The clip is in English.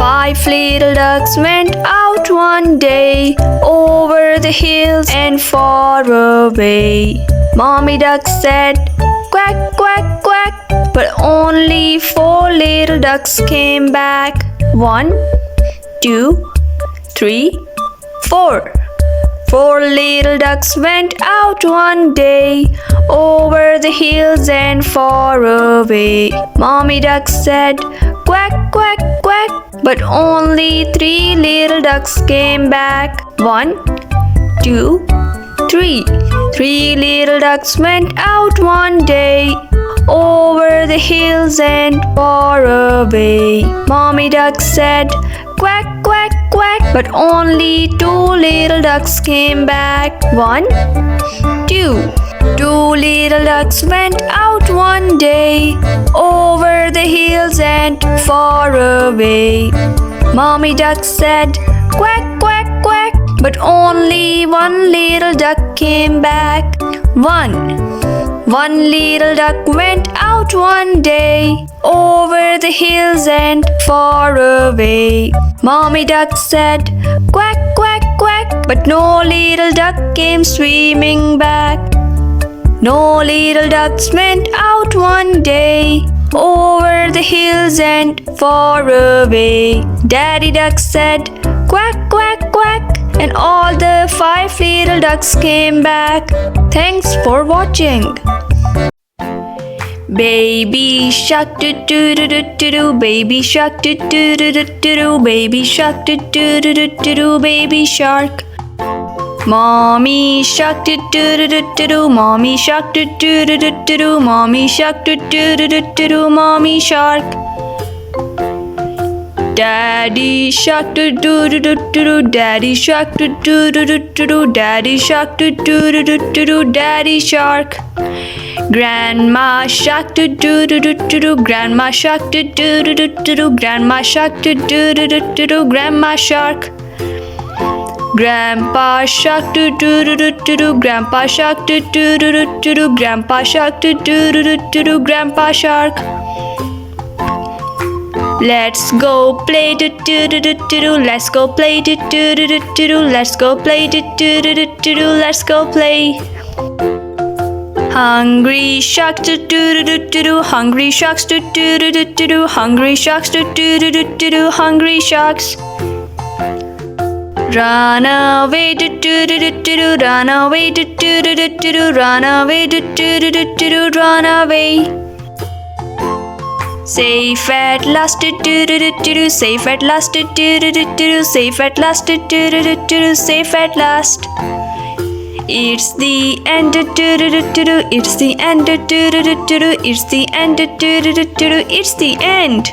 5 little ducks went out one day over the hills and far away. Mommy duck said, "Quack, quack, quack," but only 4 little ducks came back. 1, 2, 3, 4. 4 little ducks went out one day over the hills and far away. Mommy duck said, "Quack, quack, quack," but only 3 little ducks came back. 1, 2, 3. 3 little ducks went out one day over the hills and far away. Mommy duck said, "Quack, quack, quack," but only 2 little ducks came back. 1, 2. 2 little ducks went out one day over the hills and far away. Mommy duck said, "Quack, quack, quack," but only 1 little duck came back. 1 little duck went out one day over the hills and far away. Mommy duck said, "Quack, quack, quack," but no little duck came swimming back. No little ducks went out one day over the hills and far away. Daddy duck said, "Quack, quack, quack," and all the 5 little ducks came back. Thanks for watching. Baby shark do do do do do do, baby shark do do do do do do, baby shark do do do do do do, baby shark. Mommy shark do do do do do do, mommy shark do do do do do do, mommy shark do do do do do do, mommy shark. Daddy shark do do do do do do, daddy shark do do do do do do, daddy shark do do do do do do, daddy shark. Grandma shark do do do do do do, grandma shark do do do do do do, grandma shark do do do do do do, grandma shark. Grandpa shark do do do do do do, grandpa shark do do do do do do, grandpa shark do do do do do do, grandpa shark. Let's go play do do do do do do, let's go play do do do do do do, let's go play do do do do do do, let's go play. Hungry shark do do do do do do, hungry sharks do do do do do do, hungry sharks do do do do do do, hungry sharks. Run away do do do do do do, run away do do do do do do, run away do do do do do do, run away. Safe at last do do do do do do, safe at last do do do do do, safe at last do do do do do, safe at last. It's the end do do do do do, it's the end do do do do do, it's the end do do do do do, it's the end.